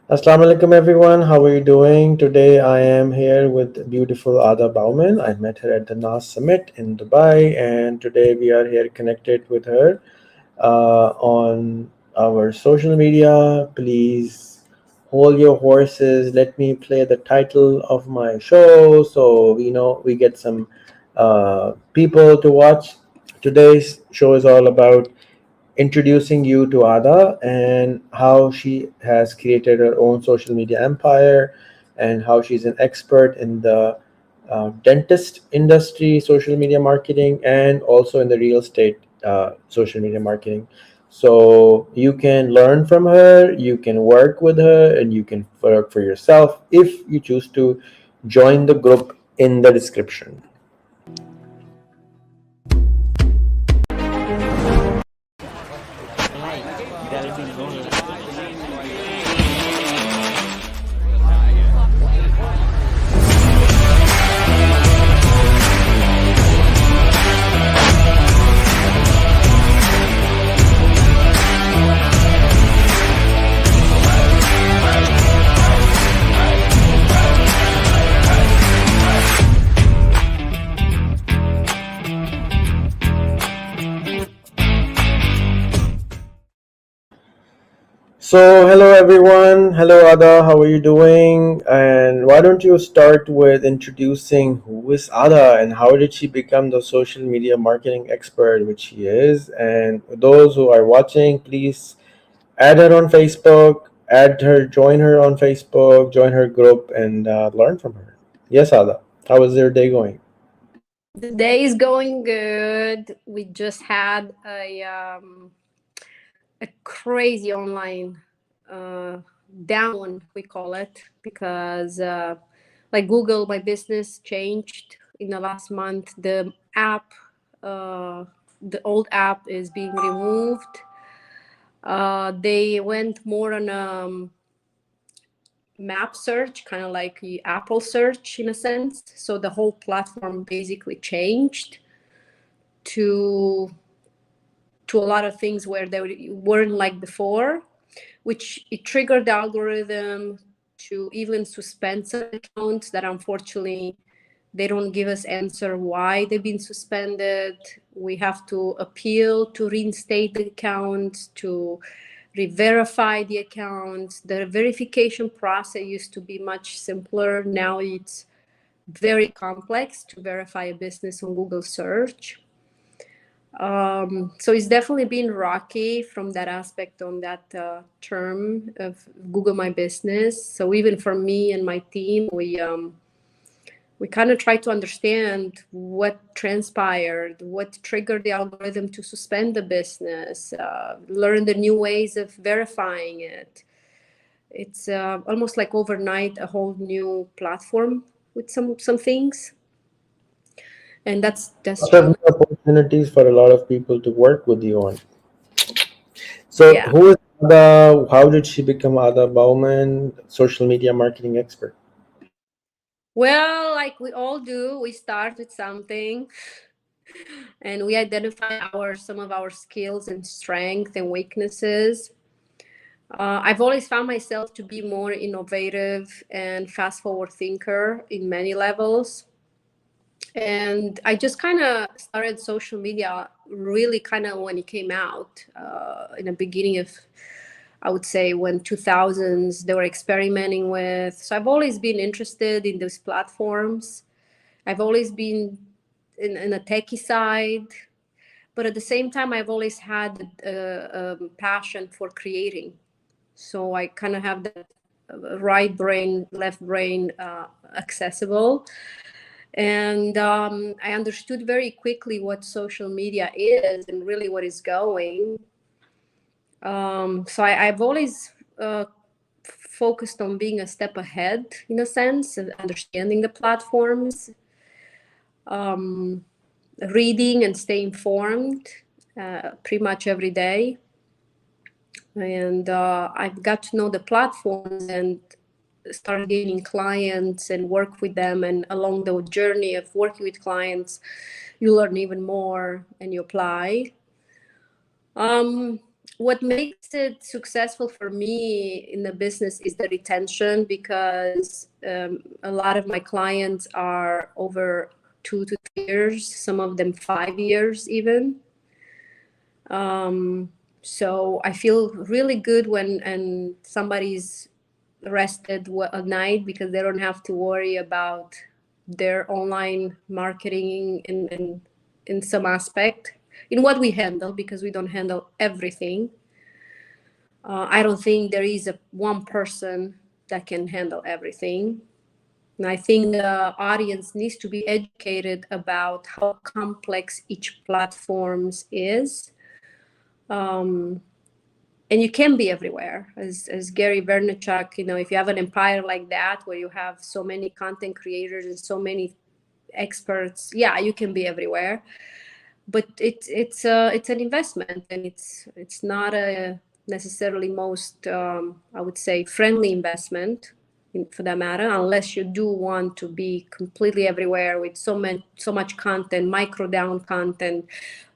Assalamu alaikum everyone. How are you doing? Today I am here with beautiful Ada Bowman. I met her at the NAS Summit in Dubai, and today we are here connected with her on our social media. Please hold your horses. Let me play the title of my show so we know we get some people to watch. Today's show is all about introducing you to Ada and how she has created her own social media empire and how she's an expert in the dentist industry, social media marketing, and also in the real estate social media marketing. So you can learn from her, you can work with her, and you can work for yourself if you choose to join the group in the description. So, hello everyone. Hello Ada, how are you doing? And why don't you start with introducing who is Ada and how did she become the social media marketing expert which she is? And those who are watching, please add her on Facebook, join her on Facebook, join her group, and learn from her. Yes, Ada. How is your day going? The day is going good. We just had a crazy online down, we call it, because like Google, my business changed in the last month. Uh, the old app is being removed. They went more on map search, kind of like the Apple search in a sense. So the whole platform basically changed to a lot of things where they weren't like before, which it triggered the algorithm to even suspend some accounts that unfortunately they don't give us answer why they've been suspended. We have to appeal to reinstate the accounts, to re-verify the accounts. The verification process used to be much simpler. Now it's very complex to verify a business on Google search. So it's definitely been rocky from that aspect on that term of Google My Business. So even for me and my team, we kind of try to understand what transpired, what triggered the algorithm to suspend the business, learn the new ways of verifying it. It's almost like overnight a whole new platform with some things, and that's Lots of true. new opportunities for a lot of people to work with you on. So, Yeah. who is Ada? How did she become Ada Bowman, social media marketing expert? Well, like we all do, we start with something and we identify our some of our skills and strengths and weaknesses. I've always found myself to be more innovative and fast forward thinker in many levels. And I just kind of started social media really kind of when it came out in the beginning of, I would say, when 2000s they were experimenting with. So I've always been interested in those platforms. I've always been in a techie side, but at the same time, I've always had a passion for creating. So I kind of have that right brain, left brain accessible. And I understood very quickly what social media is and really what is going. So I've always focused on being a step ahead in a sense and understanding the platforms, reading and stay informed pretty much every day. And I've got to know the platforms and start gaining clients and work with them. And along the journey of working with clients, you learn even more and you apply. what makes it successful for me in the business is the retention, because a lot of my clients are over 2 to 3 years, some of them 5 years even. So I feel really good when and somebody's rested at night because they don't have to worry about their online marketing in some aspect in what we handle, because we don't handle everything. I don't think there is a one person that can handle everything. And I think the audience needs to be educated about how complex each platforms is. And you can be everywhere, as Gary Vaynerchuk, if you have an empire like that where you have so many content creators and so many experts, yeah, you can be everywhere. But it's an investment, and it's not a necessarily most I would say friendly investment, for that matter, unless you do want to be completely everywhere with so much content, micro down content,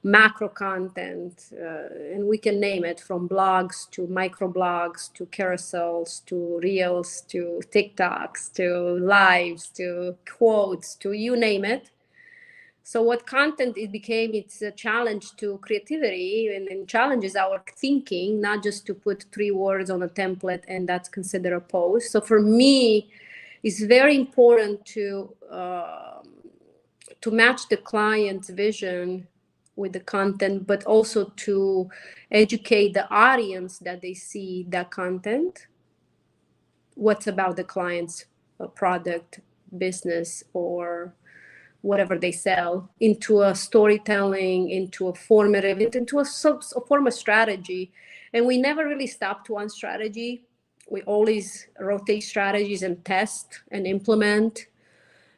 macro content, and we can name it, from blogs to micro blogs to carousels to reels to TikToks to lives to quotes to you name it. So what content it became, it's a challenge to creativity, and challenges our thinking, not just to put 3 words on a template and that's considered a post. So for me, it's very important to match the client's vision with the content, but also to educate the audience that they see that content, what's about the client's product, business, or whatever they sell, into a storytelling, into a formative, into a form of strategy. And we never really stop to one strategy. We always rotate strategies and test and implement.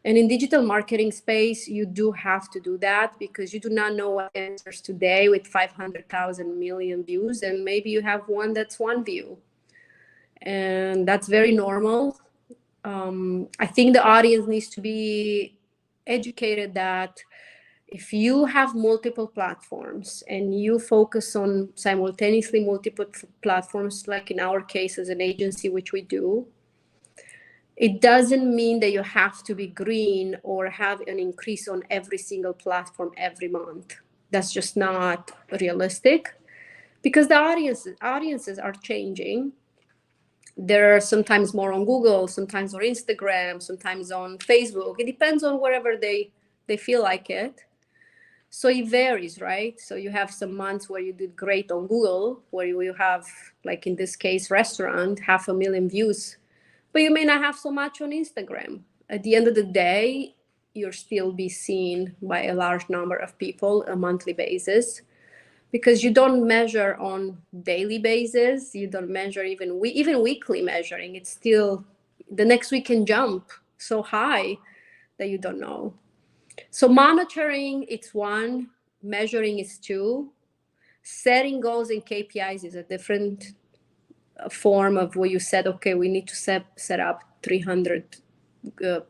And in digital marketing space, you do have to do that, because you do not know what answers today with 500,000 million views, and maybe you have one that's one view, and that's very normal. I think the audience needs to be educated that if you have multiple platforms and you focus on simultaneously multiple platforms, like in our case as an agency, which we do, it doesn't mean that you have to be green or have an increase on every single platform every month. That's just not realistic, because the audiences are changing. They're sometimes more on Google, sometimes on Instagram, sometimes on Facebook. It depends on wherever they feel like it. So it varies, right? So you have some months where you did great on Google, where you have, like in this case, restaurant, 500,000 views, but you may not have so much on Instagram. At the end of the day, you'll still be seen by a large number of people a monthly basis, because you don't measure on daily basis. You don't measure even weekly measuring. It's still, the next week can jump so high that you don't know. So monitoring, it's one, measuring is two, setting goals and KPIs is a different form of where you said, okay, we need to set up 300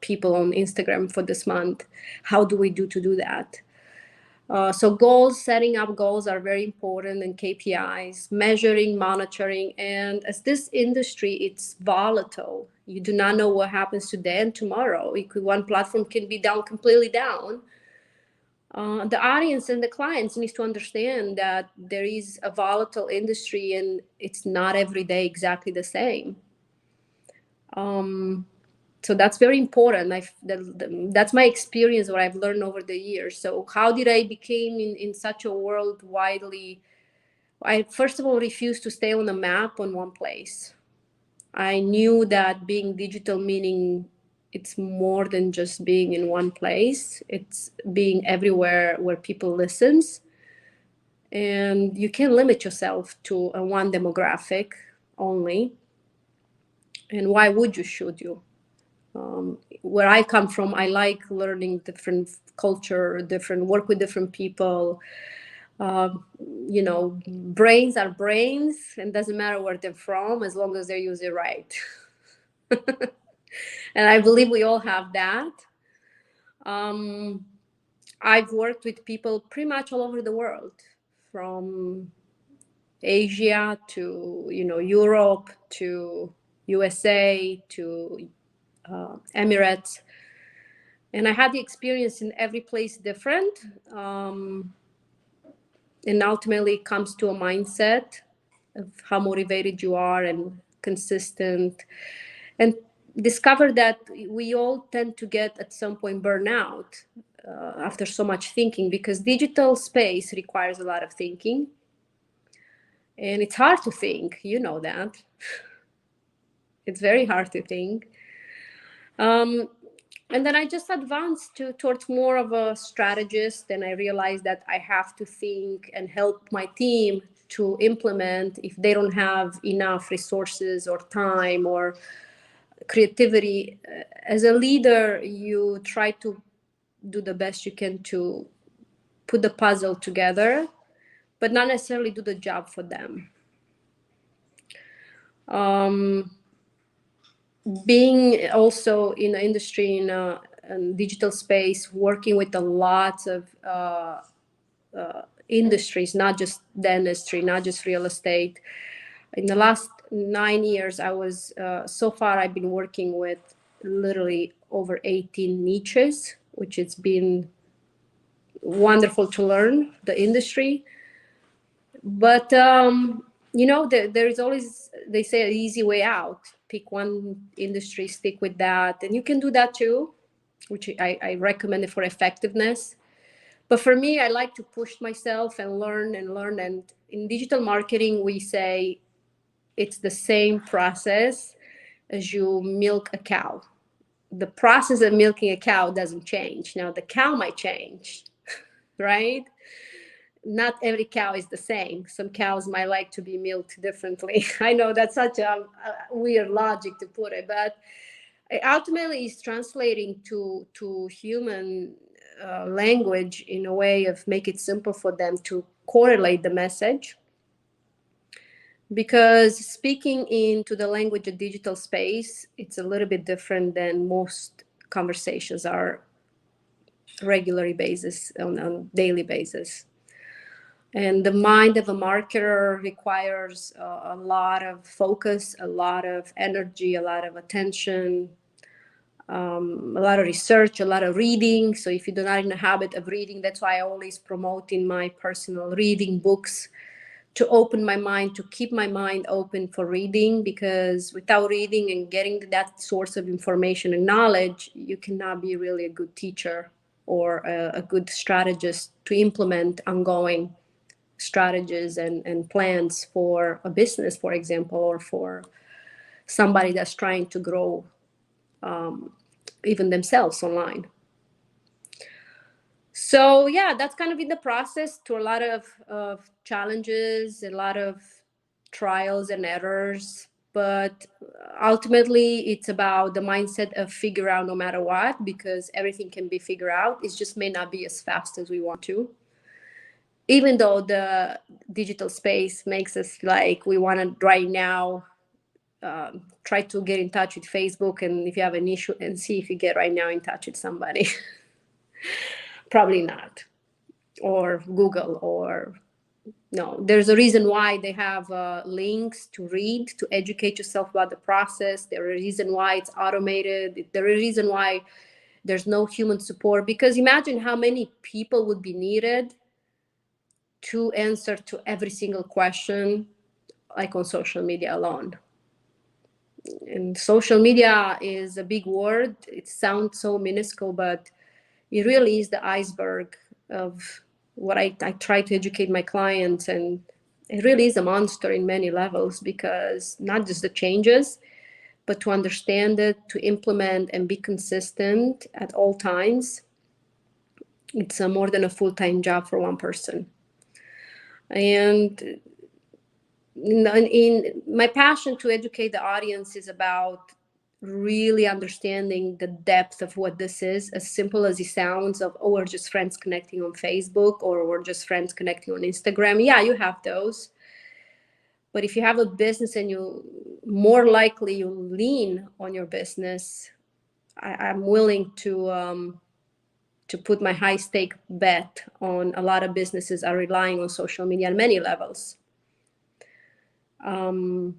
people on Instagram for this month. How do we to do that? So goals, setting up goals are very important, and KPIs, measuring, monitoring. And as this industry, it's volatile. You do not know what happens today and tomorrow. One platform can be down, completely down. The audience and the clients needs to understand that there is a volatile industry, and it's not every day exactly the same. So that's very important. That's my experience, what I've learned over the years. So how did I became in such a world widely? I first of all refused to stay on the map on one place. I knew that being digital meaning it's more than just being in one place. It's being everywhere where people listens, and you can limit yourself to a one demographic only. And why would you? Should you? Where I come from, I like learning different culture, different work with different people. Brains are brains, and doesn't matter where they're from as long as they're used it right. And I believe we all have that. I've worked with people pretty much all over the world, from Asia to, Europe to USA to Emirates. And I had the experience in every place different. And ultimately it comes to a mindset of how motivated you are and consistent, and discover that we all tend to get at some point burnout after so much thinking, because digital space requires a lot of thinking, and it's hard to think, that it's very hard to think. um, and then I just advanced towards more of a strategist, and I realized that I have to think and help my team to implement if they don't have enough resources or time or creativity. As a leader, you try to do the best you can to put the puzzle together, but not necessarily do the job for them. um, Being also in the industry, in a digital space, working with a lot of industries, not just dentistry, not just real estate. In the last 9 years, so far I've been working with literally over 18 niches, which it's been wonderful to learn the industry. But there is always, they say, an easy way out. Pick one industry, stick with that, and you can do that too, which I recommend it for effectiveness. But for me, I like to push myself and learn and learn. And in digital marketing, we say it's the same process as you milk a cow. The process of milking a cow doesn't change. Now, the cow might change, right? Not every cow is the same. Some cows might like to be milked differently. I know that's such a weird logic to put it, but ultimately it's translating to human language in a way of make it simple for them to correlate the message. Because speaking into the language of digital space, it's a little bit different than most conversations are regularly basis, on daily basis. And the mind of a marketer requires a lot of focus, a lot of energy, a lot of attention, a lot of research, a lot of reading. So if you're not in the habit of reading, that's why I always promote in my personal reading books, to open my mind, to keep my mind open for reading, because without reading and getting that source of information and knowledge, you cannot be really a good teacher or a good strategist to implement ongoing strategies and plans for a business, for example, or for somebody that's trying to grow even themselves online. So yeah, that's kind of in the process, to a lot of challenges, a lot of trials and errors. But ultimately, it's about the mindset of figure out no matter what, because everything can be figured out. It just may not be as fast as we want to. Even though the digital space makes us like we want to right now try to get in touch with Facebook, and if you have an issue, and see if you get right now in touch with somebody. Probably not. Or Google, or no. There's a reason why they have links to read, to educate yourself about the process. There's a reason why it's automated. There's a reason why there's no human support, because imagine how many people would be needed to answer to every single question, like on social media alone. And social media is a big word. It sounds so minuscule, but it really is the iceberg of what I try to educate my clients. And it really is a monster in many levels, because not just the changes, but to understand it, to implement and be consistent at all times. It's more than a full-time job for one person. And in my passion to educate the audience is about really understanding the depth of what this is, as simple as it sounds, of, oh, we're just friends connecting on Facebook, or we're just friends connecting on Instagram. Yeah, you have those. But if you have a business, and you more likely you lean on your business, I'm willing to put my high stake bet on a lot of businesses are relying on social media on many levels. um,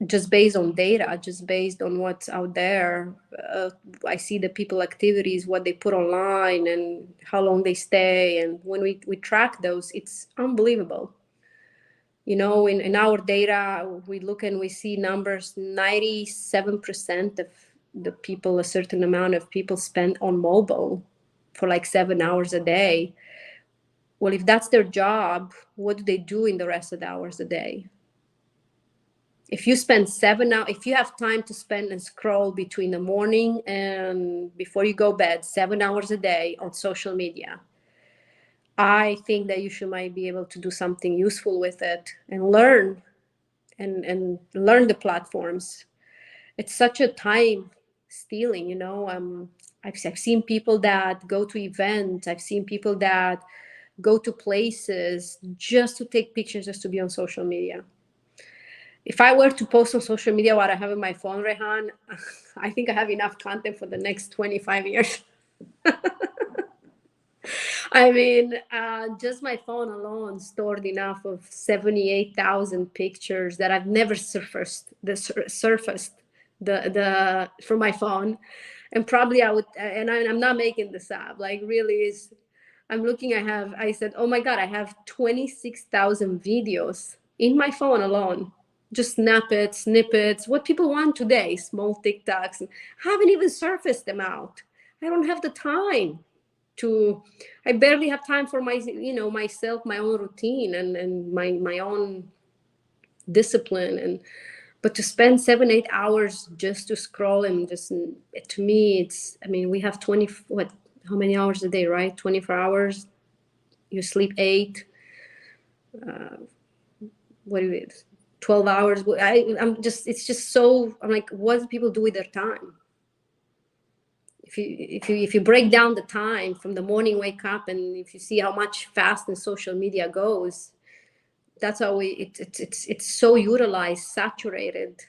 just based on data, just based on what's out there. I see the people activities, what they put online, and how long they stay. And when we track those, it's unbelievable. You know, in our data, we look and we see numbers. 97% of the people, a certain amount of people, spend on mobile for like 7 hours a day. Well, if that's their job, what do they do in the rest of the hours a day? If you spend 7 hours, if you have time to spend and scroll between the morning and before you go bed, 7 hours a day on social media, I think that you should might be able to do something useful with it and learn and learn the platforms. It's such a time stealing, you know. I've seen people that go to events. I've seen people that go to places just to take pictures, just to be on social media. If I were to post on social media what I have in my phone, Rehan, I think I have enough content for the next 25 years. I mean, just my phone alone stored enough of 78,000 pictures that I've never surfaced the from my phone, and probably I would, and I'm not making this up. Like really is, I'm looking. I said, oh my god, I have 26,000 videos in my phone alone. Just snippets, what people want today, small TikToks. I haven't even surfaced them out. I don't have the time to. I barely have time for my, you know, myself, my own routine, and my own discipline. And but to spend 7 8 hours just to scroll and just, to me it's, I mean, we have 20, what, how many hours a day, right? 24 hours. You sleep 8. What do you 12 hours. I'm just, it's just so, I'm like, what do people do with their time? If you break down the time from the morning wake up, and if you see how much fast and social media goes, that's how it's so utilized, saturated.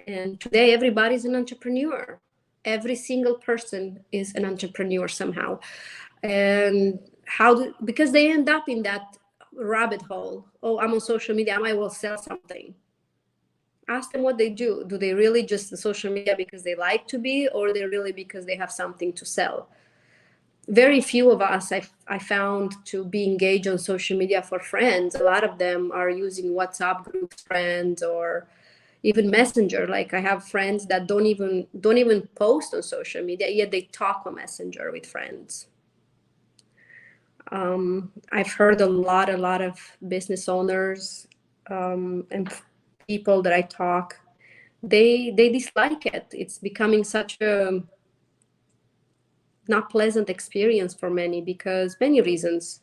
And today everybody's an entrepreneur. Every single person is an entrepreneur somehow. And because they end up in that rabbit hole. Oh, I'm on social media, I might well sell something. Ask them what they do. Do they really just on social media because they like to be, or they really because they have something to sell? Very few of us I found to be engaged on social media for friends. A lot of them are using WhatsApp groups, friends, or even Messenger. Like I have friends that don't even post on social media, yet they talk on Messenger with friends. I've heard a lot of business owners, and people that I talk, they dislike it. It's becoming such a not pleasant experience for many, because many reasons.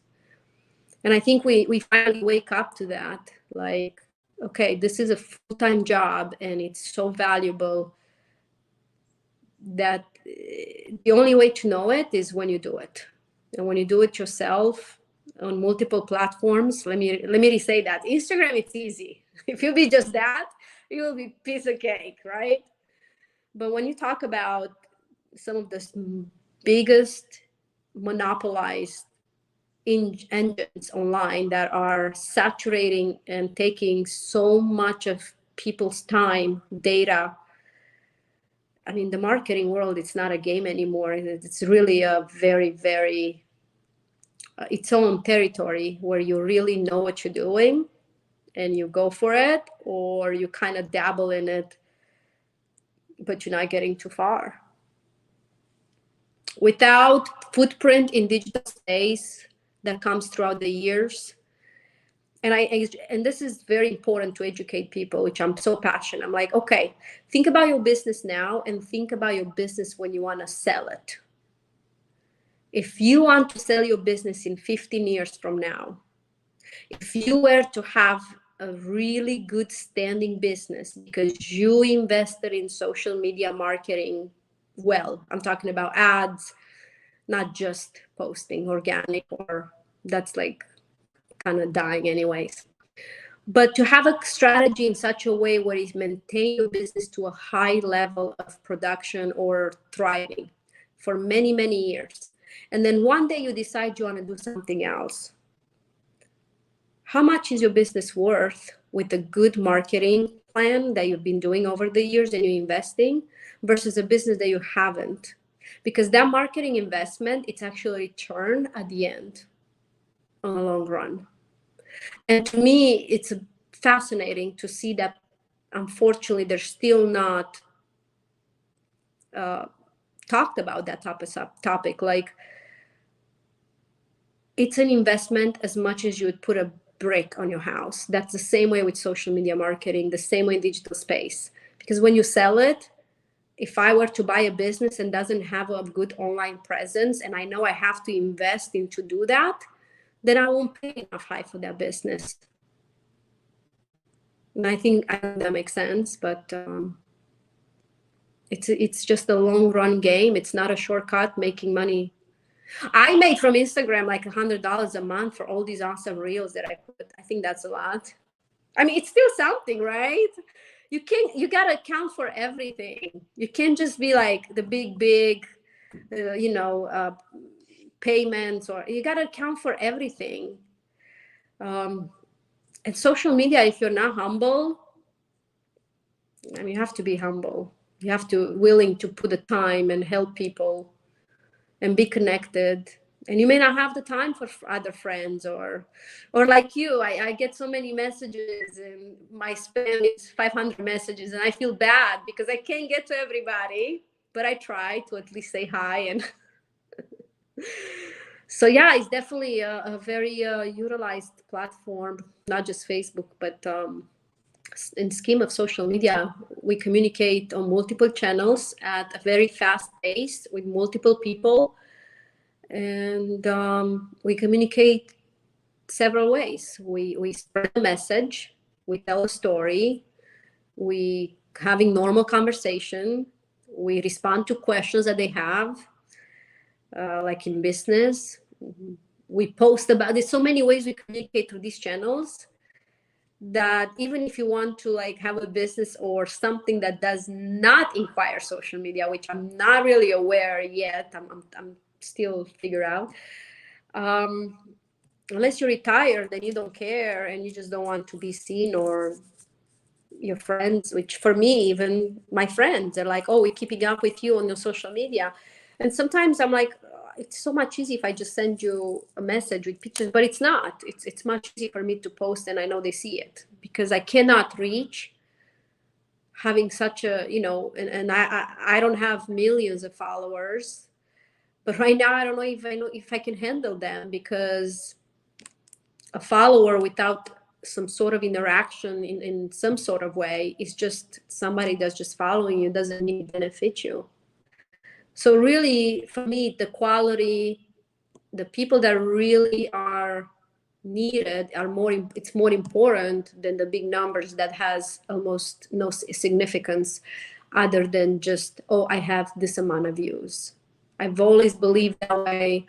And I think we finally wake up to that. Like, okay, this is a full-time job and it's so valuable that the only way to know it is when you do it. And when you do it yourself on multiple platforms, let me say that Instagram, it's easy. If you be just that, you will be piece of cake, right? But when you talk about some of the biggest monopolized engines online that are saturating and taking so much of people's time, data. I mean, the marketing world, it's not a game anymore. It's really a very, very its own territory where you really know what you're doing and you go for it, or you kind of dabble in it, but you're not getting too far. Without footprint in digital space that comes throughout the years, and this is very important to educate people, which I'm so passionate. I'm like, okay, think about your business now and think about your business when you want to sell it. If you want to sell your business in 15 years from now, if you were to have a really good standing business because you invested in social media marketing, well, I'm talking about ads, not just posting organic, or that's like kind of dying anyways. But to have a strategy in such a way where you maintain your business to a high level of production or thriving for many, many years. And then one day you decide you want to do something else. how much is your business worth with a good marketing plan that you've been doing over the years and you're investing versus a business that you haven't? Because that marketing investment, it's actually return at the end on the long run. And to me, it's fascinating to see that unfortunately they're still not talked about that topic. Like, it's an investment as much as you would put a brick on your house. That's the same way with social media marketing, the same way in digital space. Because when you sell it, if I were to buy a business and doesn't have a good online presence, and I know I have to invest in to do that, then I won't pay enough high for that business. And I don't know if that makes sense, but it's just a long run game. It's not a shortcut making money. I made from Instagram like $100 a month for all these awesome reels that I put. I think that's a lot. I mean, it's still something, right? You gotta account for everything. You can't just be like the big, payments, or you gotta account for everything. And social media, if you're not humble, I mean, you have to be humble. You have to willing to put the time and help people and be connected. And you may not have the time for other friends, or like you, I get so many messages and my spam is 500 messages and I feel bad because I can't get to everybody, but I try to at least say hi. And so yeah, it's definitely a very utilized platform, not just Facebook, but in scheme of social media, we communicate on multiple channels at a very fast pace with multiple people, and we communicate several ways. We spread a message, we tell a story, we having normal conversation, we respond to questions that they have, like in business. We post about. There's so many ways we communicate through these channels that even if you want to like have a business or something that does not require social media, which I'm not really aware yet, I'm still figure out. Unless you're retired and you don't care and you just don't want to be seen, or your friends, which for me, even my friends are like, oh, we're keeping up with you on your social media. And sometimes I'm like, it's so much easier if I just send you a message with pictures, but it's not. It's much easier for me to post and I know they see it, because I cannot reach having such a, and I don't have millions of followers, but right now I don't know if I can handle them, because a follower without some sort of interaction in some sort of way is just somebody that's just following you, doesn't need benefit you. So really, for me, the quality, the people that really are needed are more, it's more important than the big numbers that has almost no significance other than just, oh, I have this amount of views. I've always believed that way.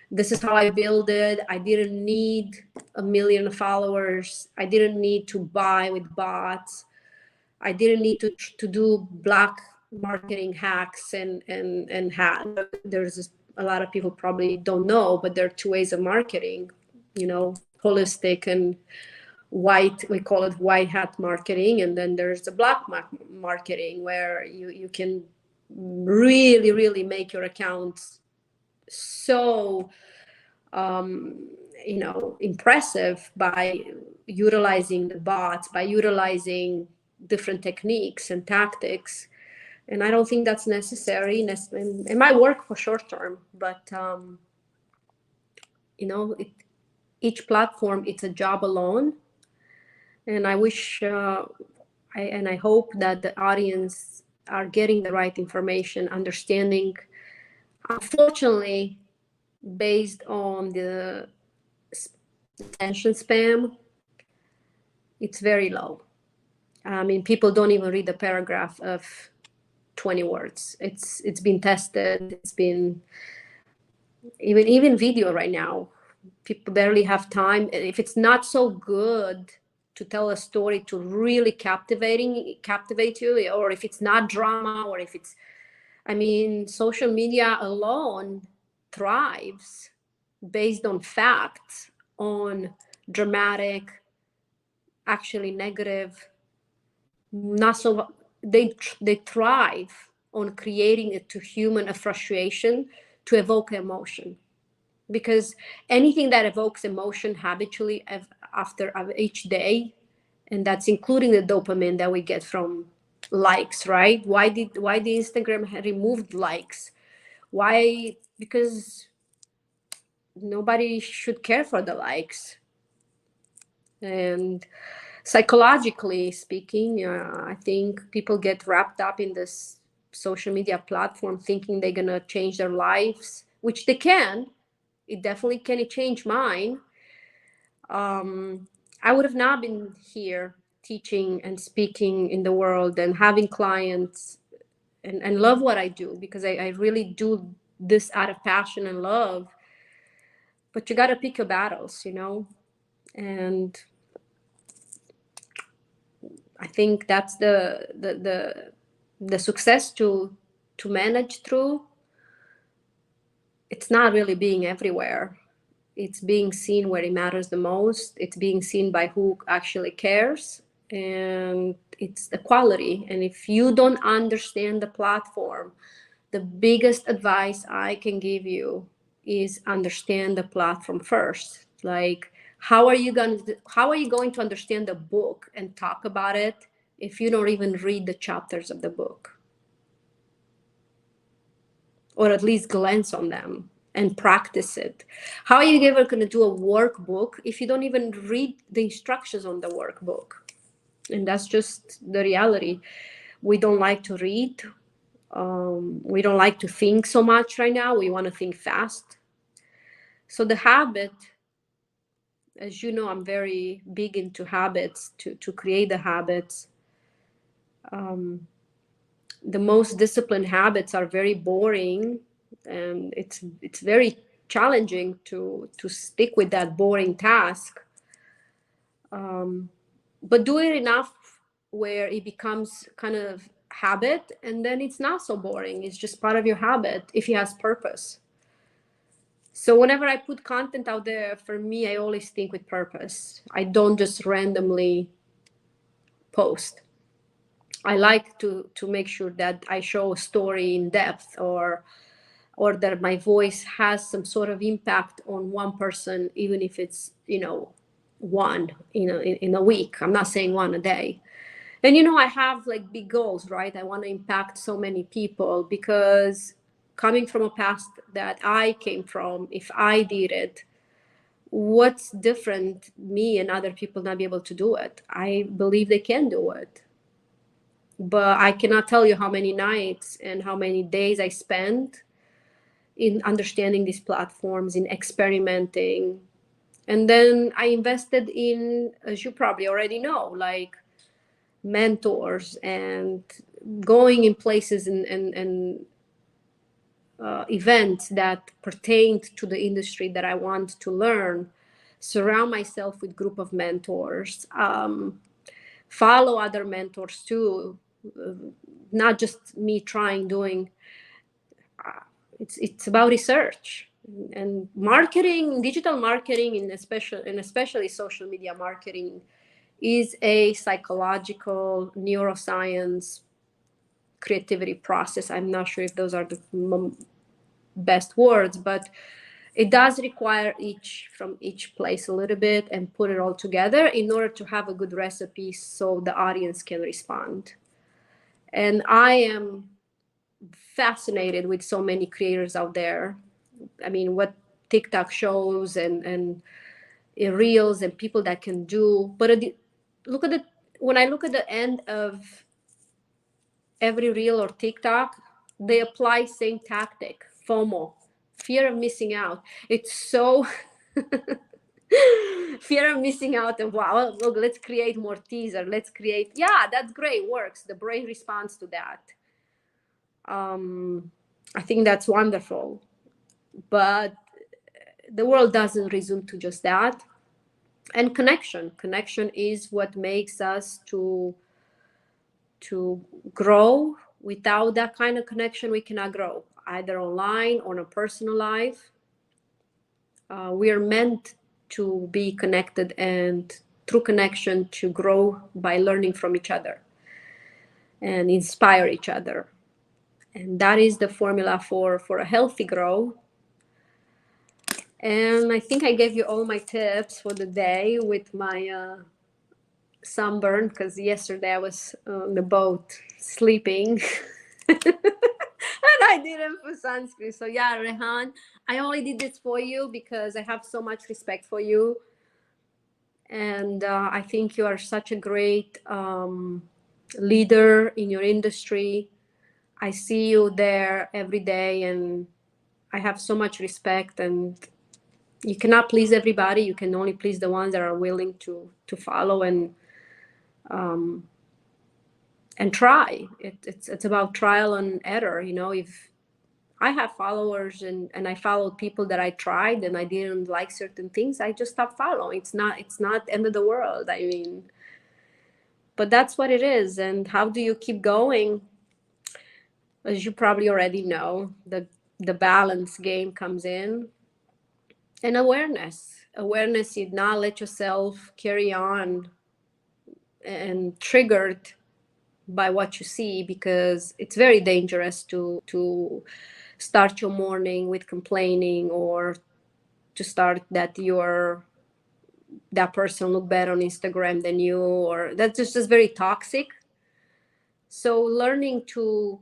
This is how I build it. I didn't need 1 million followers. I didn't need to buy with bots. I didn't need to do black marketing hacks and there's a lot of people probably don't know, but there are two ways of marketing, holistic and white. We call it white hat marketing, and then there's the black marketing, where you can really make your accounts so impressive by utilizing the bots, by utilizing different techniques and tactics. And I don't think that's necessary. It might work for short term, but each platform, it's a job alone. And I wish I hope that the audience are getting the right information, understanding. Unfortunately, based on the attention span, it's very low. I mean, people don't even read a paragraph of 20 words. It's been tested. It's been even video right now. People barely have time. If it's not so good to tell a story to really captivate you, or if it's not drama, or if it's, I mean, social media alone thrives based on facts, on dramatic, actually negative, not so. They thrive on creating it to human a frustration to evoke emotion, because anything that evokes emotion habitually after each day, and that's including the dopamine that we get from likes, right? Why the Instagram had removed likes? Why? Because nobody should care for the likes. And psychologically speaking, I think people get wrapped up in this social media platform thinking they're gonna change their lives, which they can. It definitely can change mine. I would have not been here teaching and speaking in the world and having clients and love what I do, because I really do this out of passion and love. But you got to pick your battles. And I think that's the success to manage through. It's not really being everywhere. It's being seen where it matters the most. It's being seen by who actually cares, and it's the quality. And if you don't understand the platform, the biggest advice I can give you is understand the platform first. Like, how are you going to understand the book and talk about it if you don't even read the chapters of the book, or at least glance on them and practice it? How are you ever going to do a workbook if you don't even read the instructions on the workbook? And that's just the reality. We don't like to read. We don't like to think so much right now. We want to think fast. So the habit, as you know, I'm very big into habits, to create the habits. The most disciplined habits are very boring, and it's very challenging to stick with that boring task. But do it enough where it becomes kind of habit, and then it's not so boring. It's just part of your habit if it has purpose. So whenever I put content out there, for me, I always think with purpose. I don't just randomly post. I like to make sure that I show a story in depth, or that my voice has some sort of impact on one person, even if it's one in a week. I'm not saying one a day. And I have like big goals, right? I want to impact so many people, because coming from a past that I came from, if I did it, what's different me and other people not be able to do it? I believe they can do it. But I cannot tell you how many nights and how many days I spent in understanding these platforms, in experimenting. And then I invested in, as you probably already know, like mentors, and going in places and events that pertained to the industry that I want to learn. Surround myself with group of mentors. Follow other mentors too, uh, not just me trying doing. It's about research and marketing, digital marketing, and especially social media marketing is a psychological neuroscience creativity process. I'm not sure if those are the best words, but it does require each from each place a little bit and put it all together in order to have a good recipe so the audience can respond. And I am fascinated with so many creators out there. I mean, what TikTok shows and reels and people that can do. But look at the when I look at the end of every reel or TikTok, they apply same tactic, FOMO, fear of missing out. It's so fear of missing out. And wow, look, let's create more teaser. Let's create. Yeah, that's great. Works. The brain responds to that. I think that's wonderful. But the world doesn't resume to just that. And connection is what makes us to grow. Without that kind of connection, we cannot grow, either online or in a personal life. We are meant to be connected and through connection to grow by learning from each other and inspire each other. And that is the formula for a healthy grow. And I think I gave you all my tips for the day with my sunburn, because yesterday I was on the boat sleeping and I didn't put sunscreen. So yeah, Rehan, I only did this for you because I have so much respect for you. And I think you are such a great leader in your industry. I see you there every day, and I have so much respect. And you cannot please everybody. You can only please the ones that are willing to follow and try. It's about trial and error. You know, if I have followers and I followed people that I tried and I didn't like certain things, I just stopped following. It's not end of the world. I mean, but that's what it is. And how do you keep going? As you probably already know, the balance game comes in, and awareness. You not let yourself carry on and triggered by what you see, because it's very dangerous to start your morning with complaining, or to start that you're that person look better on Instagram than you, or that's just very toxic. So learning to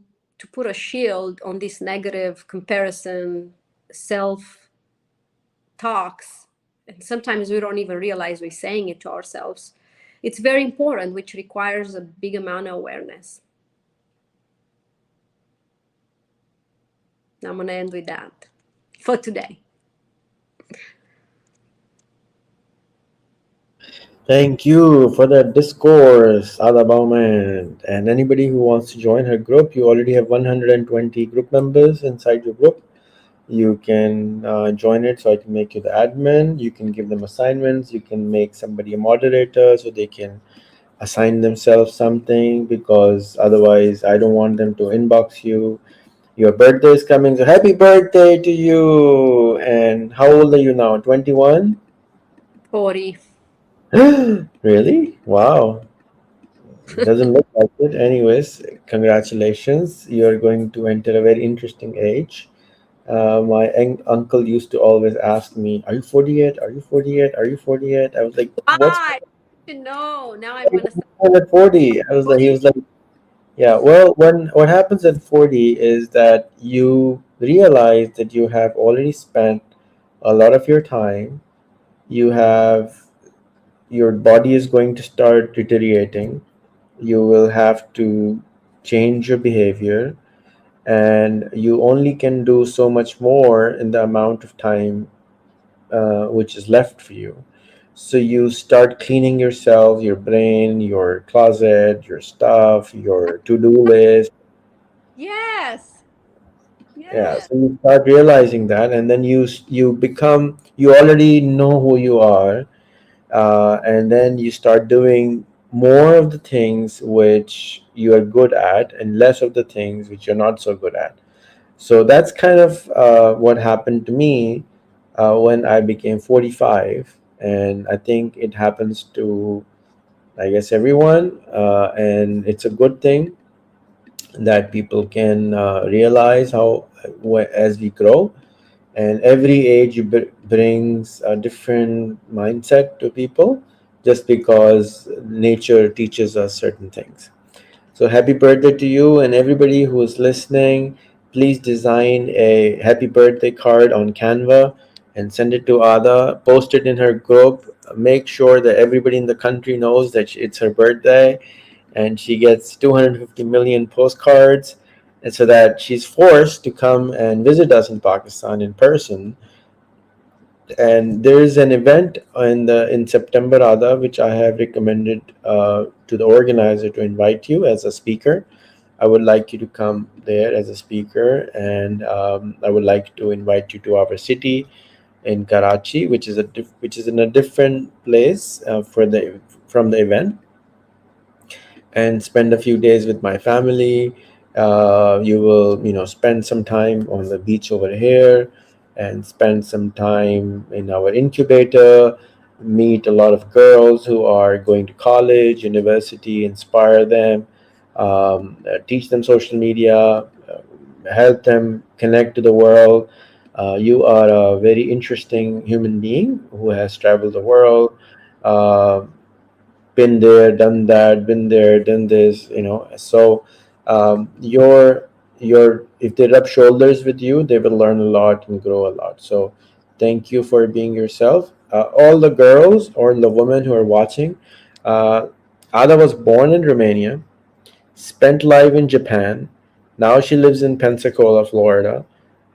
put a shield on this negative comparison self talks, and sometimes we don't even realize we're saying it to ourselves. It's very important, which requires a big amount of awareness. I'm going to end with that for today. Thank you for that discourse, Ada Bowman. And anybody who wants to join her group, you already have 120 group members inside your group. You can join it, so I can make you the admin. You can give them assignments. You can make somebody a moderator so they can assign themselves something, because otherwise, I don't want them to inbox you. Your birthday is coming, so happy birthday to you. And how old are you now? 21? 40. Really? Wow. Doesn't look like it. Anyways, congratulations. You're going to enter a very interesting age. My uncle used to always ask me, "Are you 40 yet? Are you 40 yet? Are you 40 yet?" I was like, "What's Why? You know, now I'm going to start. at 40?" I was like, he was like, "Yeah, well, when what happens at 40 is that you realize that you have already spent a lot of your time. You have Your body is going to start deteriorating. You will have to change your behavior, and you only can do so much more in the amount of time which is left for you. So you start cleaning yourself, your brain, your closet, your stuff, your to-do list. Yes. Yeah, Yes. so you start realizing that, and then you already know who you are, and then you start doing more of the things which you are good at and less of the things which you're not so good at. So that's kind of what happened to me when I became 45, and I think it happens to, I guess, everyone, and it's a good thing that people can realize how as we grow, and every age brings a different mindset to people, just because nature teaches us certain things. So happy birthday to you, and everybody who is listening. Please design a happy birthday card on Canva and send it to Ada. Post it in her group. Make sure that everybody in the country knows that it's her birthday, and she gets 250 million postcards, and so that she's forced to come and visit us in Pakistan in person. And there is an event in September, Ada, which I have recommended to the organizer to invite you as a speaker. I would like you to come there as a speaker, and I would like to invite you to our city in Karachi, which is in a different place from the event, and spend a few days with my family. You will, spend some time on the beach over here. and spend some time in our incubator, meet a lot of girls who are going to college, university, inspire them, teach them social media, help them connect to the world. You are a very interesting human being who has traveled the world, uh, been there, done that, been there, done this, you know. So your if they rub shoulders with you, they will learn a lot and grow a lot. So thank you for being yourself. All the girls or the women who are watching, uh, Ada was born in Romania, spent life in Japan. Now she lives in Pensacola, Florida,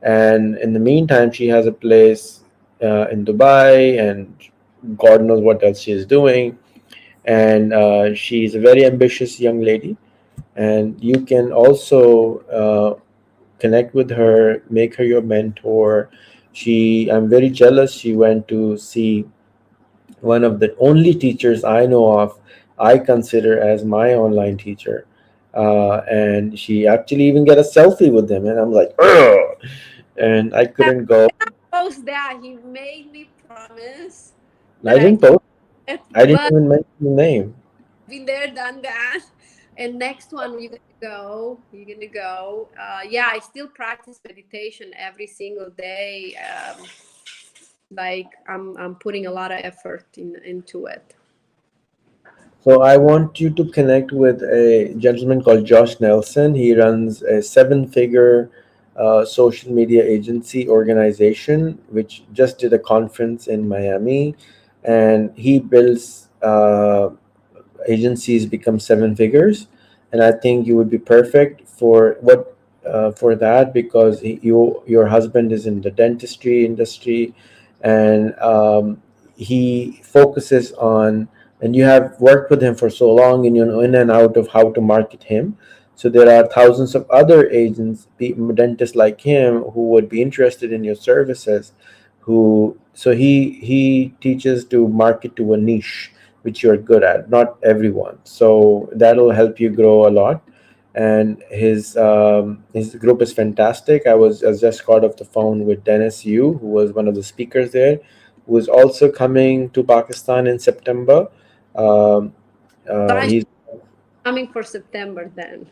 and in the meantime, she has a place in Dubai, and God knows what else she is doing. And she's a very ambitious young lady. And you can also connect with her, make her your mentor. I'm very jealous. She went to see one of the only teachers I know of, I consider as my online teacher. And she actually even got a selfie with them, and I'm like, "Ugh." And I Yeah, couldn't go. post that. He made me promise I that I didn't post. can't, I didn't but even mention the name. been there, done that. And next one, you're gonna go. You're gonna go. Yeah, I still practice meditation every single day. Like I'm putting a lot of effort into it. So I want you to connect with a gentleman called Josh Nelson. He runs a seven-figure social media agency organization, which just did a conference in Miami, and he builds agencies become seven figures. And I think you would be perfect for what for that, because your husband is in the dentistry industry, and he focuses on, and you have worked with him for so long, and you know in and out of how to market him. So there are thousands of other agents, dentists like him, who would be interested in your services. He teaches to market to a niche which you're good at, not everyone. So that'll help you grow a lot. And his group is fantastic. I just got off the phone with Dennis Yu, who was one of the speakers there, who is also coming to Pakistan in September. Um, So I should he's be coming for September then.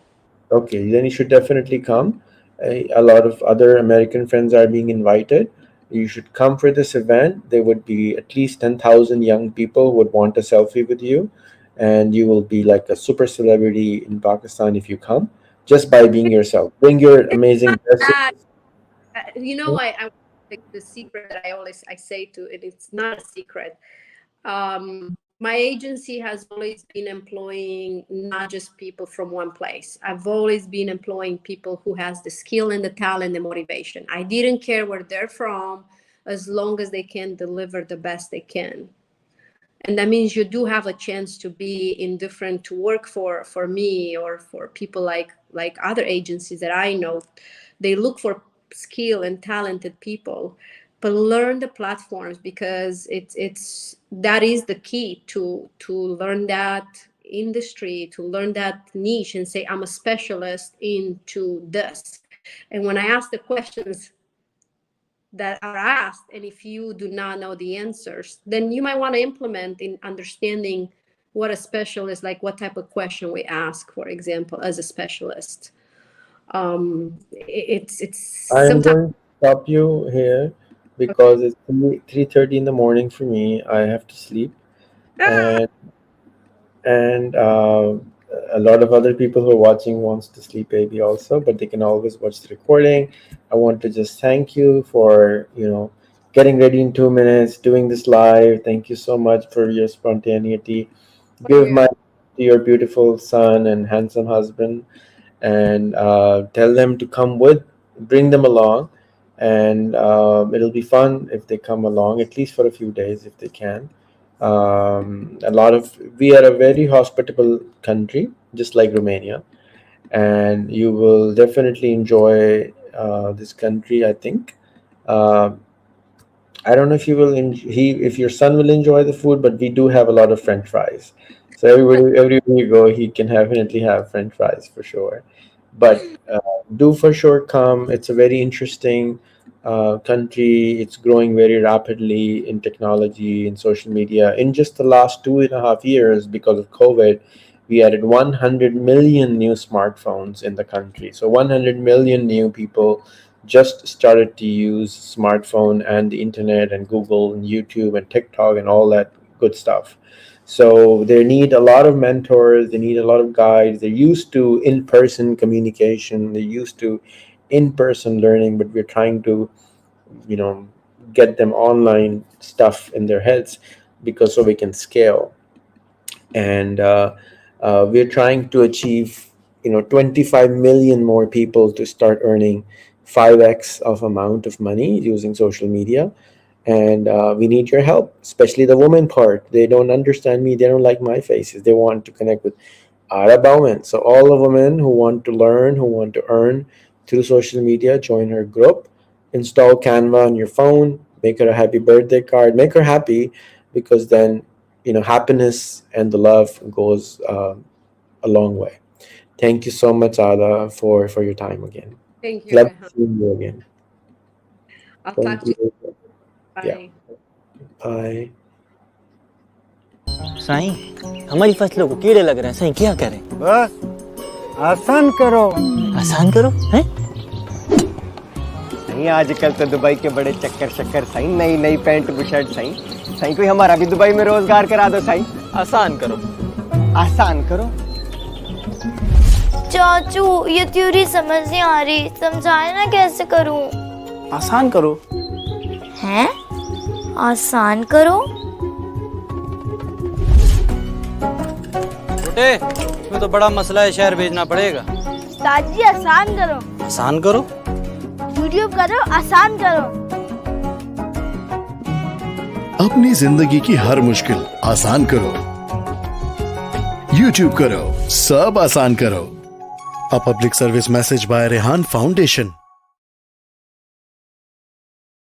Okay, then you should definitely come. A lot of other American friends are being invited. You should come for this event. There would be at least 10,000 young people who would want a selfie with you, and you will be like a super celebrity in Pakistan if you come, just by being yourself. Bring your It's amazing not dresses. that. I like the secret that I say to it. It's not a secret. My agency has always been employing not just people from one place. I've always been employing people who has the skill and the talent and motivation. I didn't care where they're from, as long as they can deliver the best they can. And that means you do have a chance to be indifferent, to work for me or for people like other agencies that I know. They look for skill and talented people, but learn the platforms, because it's that is the key to learn that industry, to learn that niche and say I'm a specialist into this. And when I ask the questions that are asked, and if you do not know the answers, then you might want to implement in understanding what a specialist, like what type of question we ask, for example, as a specialist. It's I'm sometimes. going to stop you here Okay. because it's 3:30 in the morning for me. I have to sleep, Ah, and and a lot of other people who are watching wants to sleep maybe also, but they can always watch the recording. I want to just thank you for getting ready in 2 minutes, doing this live. Thank you so much for your spontaneity. for Give my real. to your beautiful son and handsome husband, and tell them to come with, bring them along, and it'll be fun if they come along at least for a few days if they can. A lot of We are a very hospitable country, just like Romania, and you will definitely enjoy this country, I think. Uh, I don't know if you will. If your son will enjoy the food, but we do have a lot of French fries. So everywhere you go, he can definitely have French fries for sure. But do for sure come. It's a very interesting. country. It's growing very rapidly in technology, in social media. In just the last 2.5 years, because of COVID, we added 100 million new smartphones in the country. So 100 million new people just started to use smartphone and the internet and Google and YouTube and TikTok and all that good stuff. So they need a lot of mentors, they need a lot of guides. They're used to in-person communication, they're used to in-person learning, but we're trying to, you know, get them online stuff in their heads, because so we can scale. And we're trying to achieve, 25 million more people to start earning 5x of amount of money using social media. And we need your help, especially the woman part. They don't understand me, they don't like my faces, they want to connect with Ara Bowman. So all the women who want to learn, who want to earn through social media, join her group. Install Canva on your phone. Make her a happy birthday card. Make her happy, because then, happiness and the love goes a long way. Thank you so much, Ada, for your time again. Thank you, Love Rehan. seeing you again. I'll Thank talk to you. you. Yeah. Bye. Bye. Sai, हमारी फसलों को कीड़े लग रहे हैं, साईं क्या करें? बस आसान करो। आसान करो, हैं? नहीं आजकल तो दुबई के बड़े चक्कर शक्कर साईं, नई नई पैंट बुशर्ट साईं। साईं कोई हमारा भी दुबई में रोजगार करा दो साईं। आसान करो। आसान करो। चाचू ये थ्योरी समझ नहीं आ रही, समझाए ना कैसे करूं? आसान करो। हैं? आसान करो? छोटे, इसमें तो बड़ा मसला है, शहर भेजना पड़ेगा। दादी आसान करो। आसान करो। वीडियो करो, आसान करो। अपनी जिंदगी की हर मुश्किल आसान करो। YouTube करो, सब आसान करो। A public service message by Rehan Foundation.